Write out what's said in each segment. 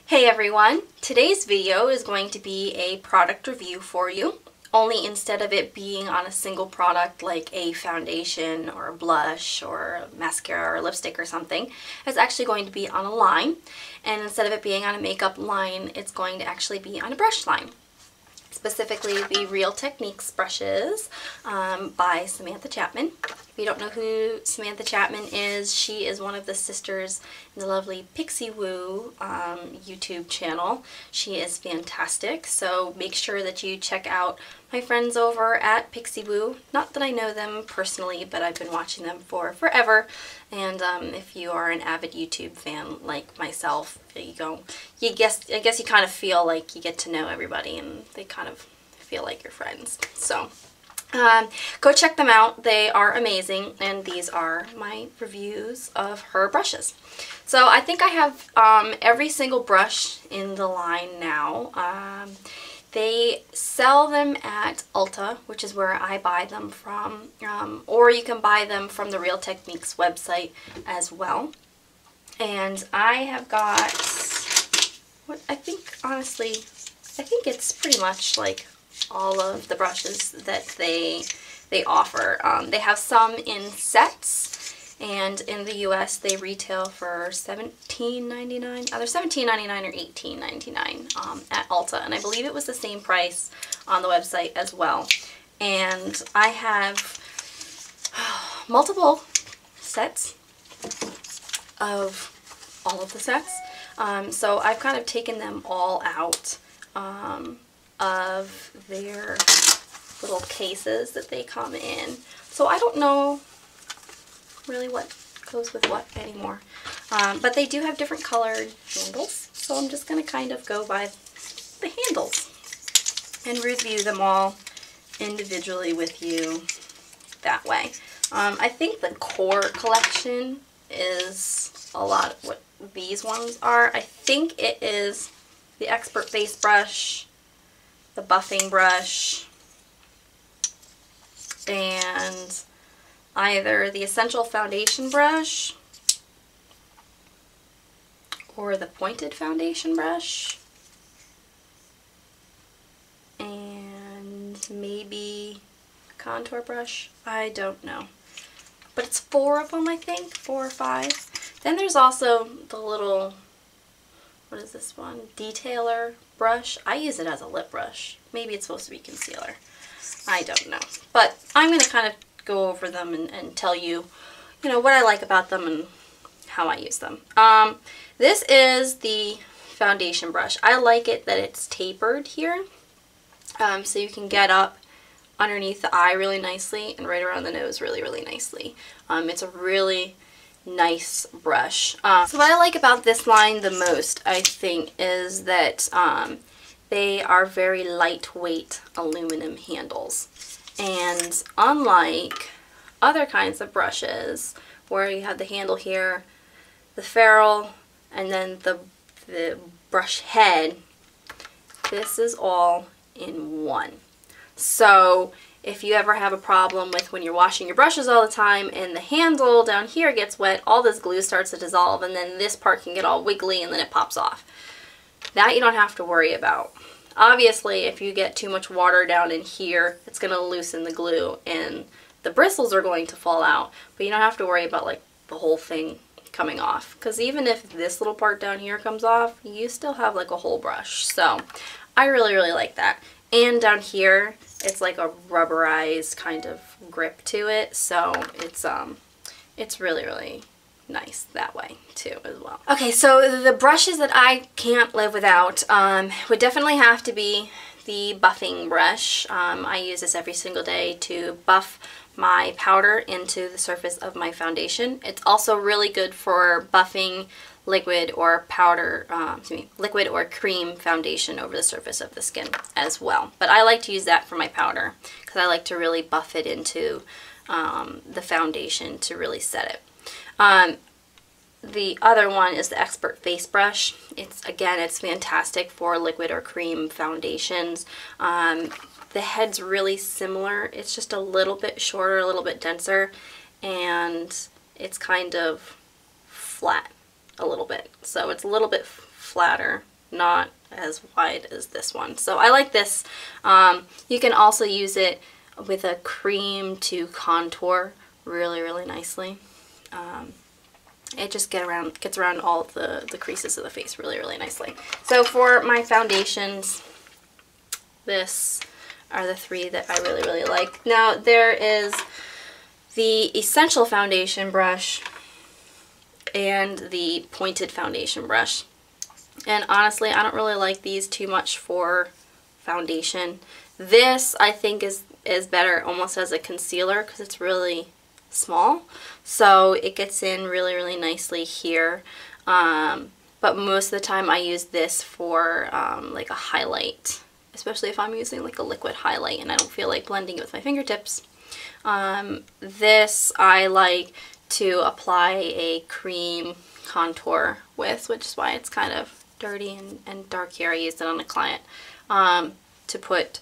Hey everyone! Today's video is going to be a product review for you, only instead of it being on a single product like a foundation or a blush or a mascara or lipstick or something, it's actually going to be on a line. And instead of it being on a makeup line, it's going to actually be on a brush line. Specifically the Real Techniques brushes by Samantha Chapman. If you don't know who Samantha Chapman is, she is one of the sisters in the lovely Pixie Woo YouTube channel. She is fantastic, so make sure that you check out my friends over at Pixie Woo. Not that I know them personally, but I've been watching them for forever. And if you are an avid YouTube fan like myself, I guess you kind of feel like you get to know everybody and they kind of feel like your friends. So go check them out. They are amazing, and these are my reviews of her brushes. So I think I have every single brush in the line now. They sell them at Ulta, which is where I buy them from, or you can buy them from the Real Techniques website as well. And I have got, what I think, honestly, I think it's pretty much like all of the brushes that they offer. They have some in sets, and in the US they retail for $17.99, either $17.99 or $18.99 at Ulta, and I believe it was the same price on the website as well. And I have multiple sets of all of the sets, so I've kind of taken them all out of their little cases that they come in. So I don't know really what goes with what anymore. But they do have different colored handles, so I'm just going to kind of go by the handles and review them all individually with you that way. I think the core collection is a lot of what these ones are. I think it is the Expert Face Brush, the Buffing Brush, and either the Essential Foundation Brush or the Pointed Foundation Brush, and maybe a contour brush. I don't know. But it's 4 of them, I think, 4 or 5. Then there's also the little, what is this one? Detailer brush. I use it as a lip brush. Maybe it's supposed to be concealer. I don't know. But I'm going to kind of go over them and tell you, what I like about them and how I use them. This is the foundation brush. I like it that it's tapered here, so you can get up underneath the eye really nicely and right around the nose really, really nicely. It's a really nice brush. So what I like about this line the most, I think, is that they are very lightweight aluminum handles. And unlike other kinds of brushes where you have the handle here, the ferrule, and then the brush head, this is all in one. So if you ever have a problem with when you're washing your brushes all the time and the handle down here gets wet, all this glue starts to dissolve and then this part can get all wiggly and then it pops off. That you don't have to worry about. Obviously, if you get too much water down in here, it's going to loosen the glue and the bristles are going to fall out, but you don't have to worry about like the whole thing coming off, because even if this little part down here comes off, you still have like a whole brush. So I really, really like that. And down here, it's like a rubberized kind of grip to it, so it's really, really nice that way too as well. Okay, so the brushes that I can't live without would definitely have to be the buffing brush. I use this every single day to buff my powder into the surface of my foundation. It's also really good for buffing liquid or powder, liquid or cream foundation over the surface of the skin as well. But I like to use that for my powder because I like to really buff it into the foundation to really set it. The other one is the Expert Face Brush. It's fantastic for liquid or cream foundations. The head's really similar. It's just a little bit shorter, a little bit denser, and it's kind of flat a little bit. So it's a little bit flatter not as wide as this one. So I like this. You can also use it with a cream to contour really, really nicely. It just gets around all of the creases of the face really, really nicely. So for my foundations, this are the three that I really, really like. Now there is the Essential Foundation brush and the Pointed Foundation brush. And honestly, I don't really like these too much for foundation. This, I think, is better almost as a concealer because it's really small. So it gets in really, really nicely here. But most of the time I use this for like a highlight, especially if I'm using like a liquid highlight and I don't feel like blending it with my fingertips. This I like to apply a cream contour with, which is why it's kind of dirty and dark here. I used it on a client to put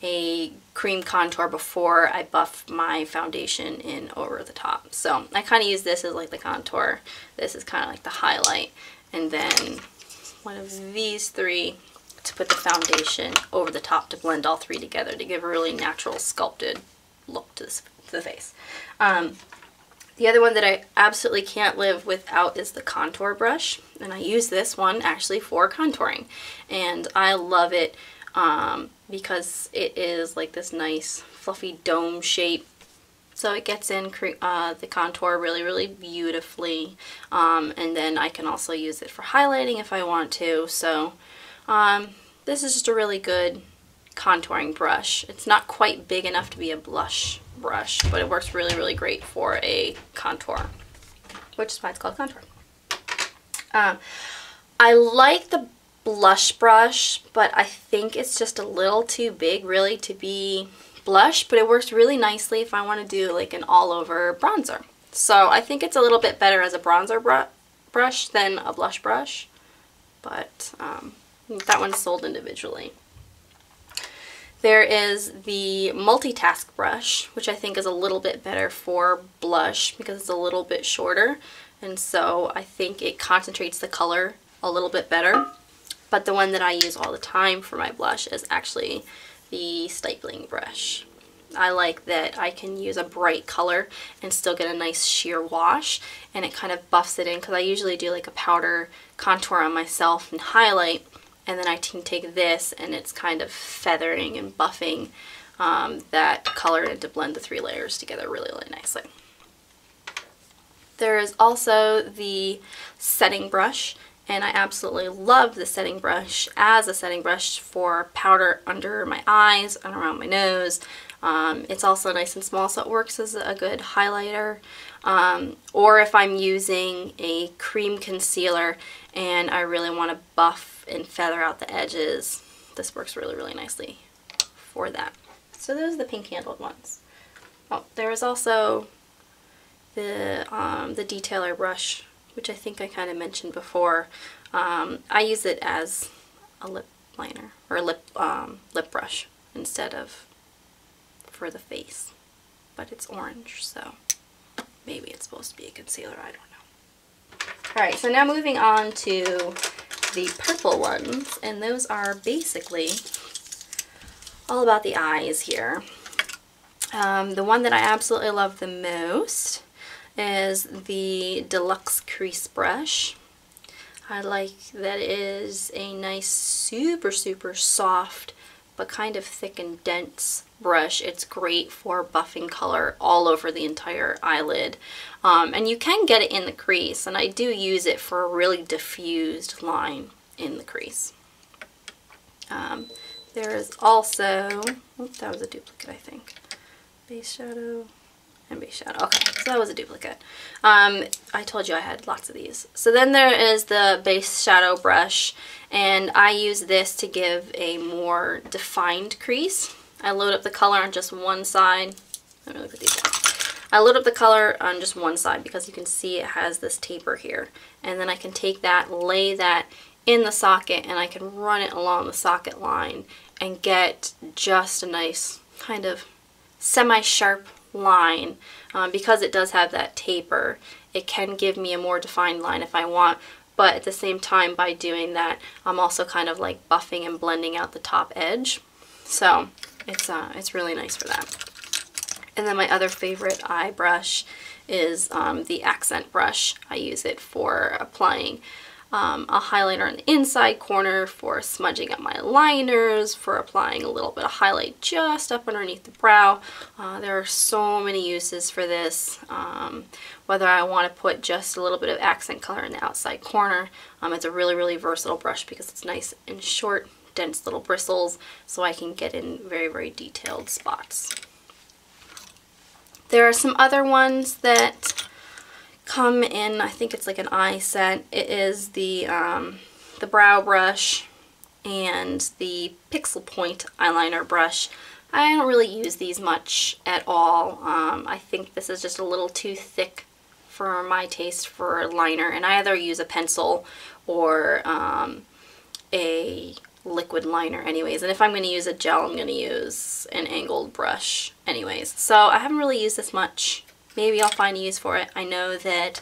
a cream contour before I buff my foundation in over the top. So I kind of use this as like the contour. This is kind of like the highlight. And then one of these three to put the foundation over the top to blend all three together to give a really natural sculpted look to the face. The other one that I absolutely can't live without is the contour brush, and I use this one actually for contouring, and I love it because it is like this nice fluffy dome shape, so it gets in the contour really, really beautifully, and then I can also use it for highlighting if I want to. So this is just a really good contouring brush. It's not quite big enough to be a blush brush, but it works really, really great for a contour, which is why it's called contour. I like the blush brush, but I think it's just a little too big really to be blush, but it works really nicely if I want to do like an all-over bronzer. So I think it's a little bit better as a bronzer brush than a blush brush, but that one's sold individually. There is the multitask brush, which I think is a little bit better for blush because it's a little bit shorter, and so I think it concentrates the color a little bit better. But the one that I use all the time for my blush is actually the Stippling Brush. I like that I can use a bright color and still get a nice sheer wash, and it kind of buffs it in because I usually do like a powder contour on myself and highlight, and then I can take this and it's kind of feathering and buffing that color and to blend the three layers together really, really nicely. There is also the setting brush, and I absolutely love the setting brush as a setting brush for powder under my eyes and around my nose. It's also nice and small, so it works as a good highlighter. Or if I'm using a cream concealer and I really want to buff and feather out the edges, this works really, really nicely for that. So those are the pink handled ones. Oh, there is also the detailer brush, which I think I kind of mentioned before. I use it as a lip liner or a lip brush instead of for the face, but it's orange, so maybe it's supposed to be a concealer, I don't know. Alright, so now moving on to the purple ones, and those are basically all about the eyes here. The one that I absolutely love the most is the Deluxe Crease brush. I like that it is a nice super, super soft but kind of thick and dense brush. It's great for buffing color all over the entire eyelid. And you can get it in the crease, and I do use it for a really diffused line in the crease. There is also, oops, that was a duplicate, I think. Base shadow and base shadow. Okay, so that was a duplicate. I told you I had lots of these. So then there is the base shadow brush, and I use this to give a more defined crease. I load up the color on just one side. Let me put these down. I load up the color on just one side because you can see it has this taper here, and then I can take that, lay that in the socket, and I can run it along the socket line and get just a nice kind of semi-sharp line. Because it does have that taper, it can give me a more defined line if I want, but at the same time, by doing that, I'm also kind of like buffing and blending out the top edge. So it's really nice for that. And then my other favorite eye brush is the accent brush. I use it for applying a highlighter on the inside corner, for smudging up my liners, for applying a little bit of highlight just up underneath the brow. There are so many uses for this. Whether I want to put just a little bit of accent color in the outside corner, it's a really, really versatile brush because it's nice and short, dense little bristles, so I can get in very, very detailed spots. There are some other ones that come in, I think it's like an eye set. It is the brow brush and the Pixel Point eyeliner brush. I don't really use these much at all. I think this is just a little too thick for my taste for a liner, and I either use a pencil or a liquid liner anyways, and if I'm going to use a gel, I'm going to use an angled brush anyways. So I haven't really used this much. Maybe I'll find a use for it. I know that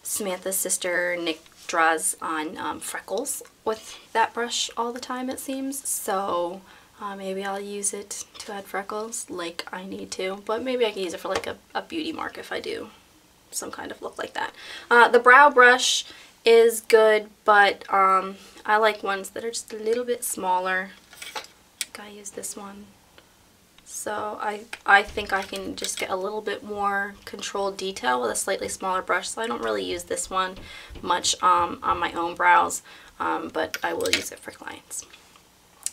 Samantha's sister Nick draws on freckles with that brush all the time, it seems, so maybe I'll use it to add freckles like I need to, but maybe I can use it for like a beauty mark if I do some kind of look like that. The brow brush is good, but I like ones that are just a little bit smaller. I think I use this one. So I think I can just get a little bit more controlled detail with a slightly smaller brush, so I don't really use this one much on my own brows, but I will use it for clients.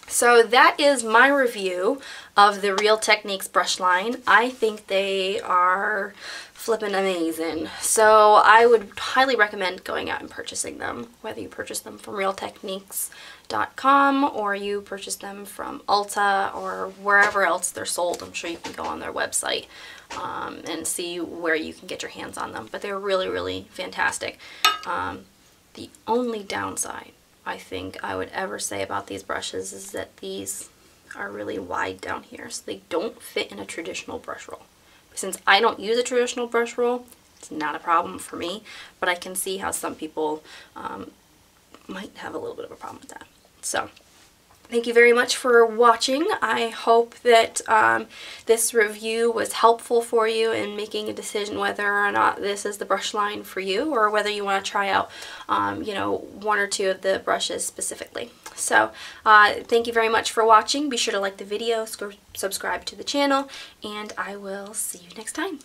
So that is my review of the Real Techniques brush line. I think they are flippin' amazing. So I would highly recommend going out and purchasing them, whether you purchase them from realtechniques.com or you purchase them from Ulta or wherever else they're sold. I'm sure you can go on their website and see where you can get your hands on them. But they're really, really fantastic. The only downside I think I would ever say about these brushes is that these are really wide down here, so they don't fit in a traditional brush roll. Since I don't use a traditional brush roll, it's not a problem for me, but I can see how some people might have a little bit of a problem with that. So thank you very much for watching. I hope that this review was helpful for you in making a decision whether or not this is the brush line for you, or whether you want to try out, you know, one or two of the brushes specifically. So thank you very much for watching. Be sure to like the video, subscribe to the channel, and I will see you next time.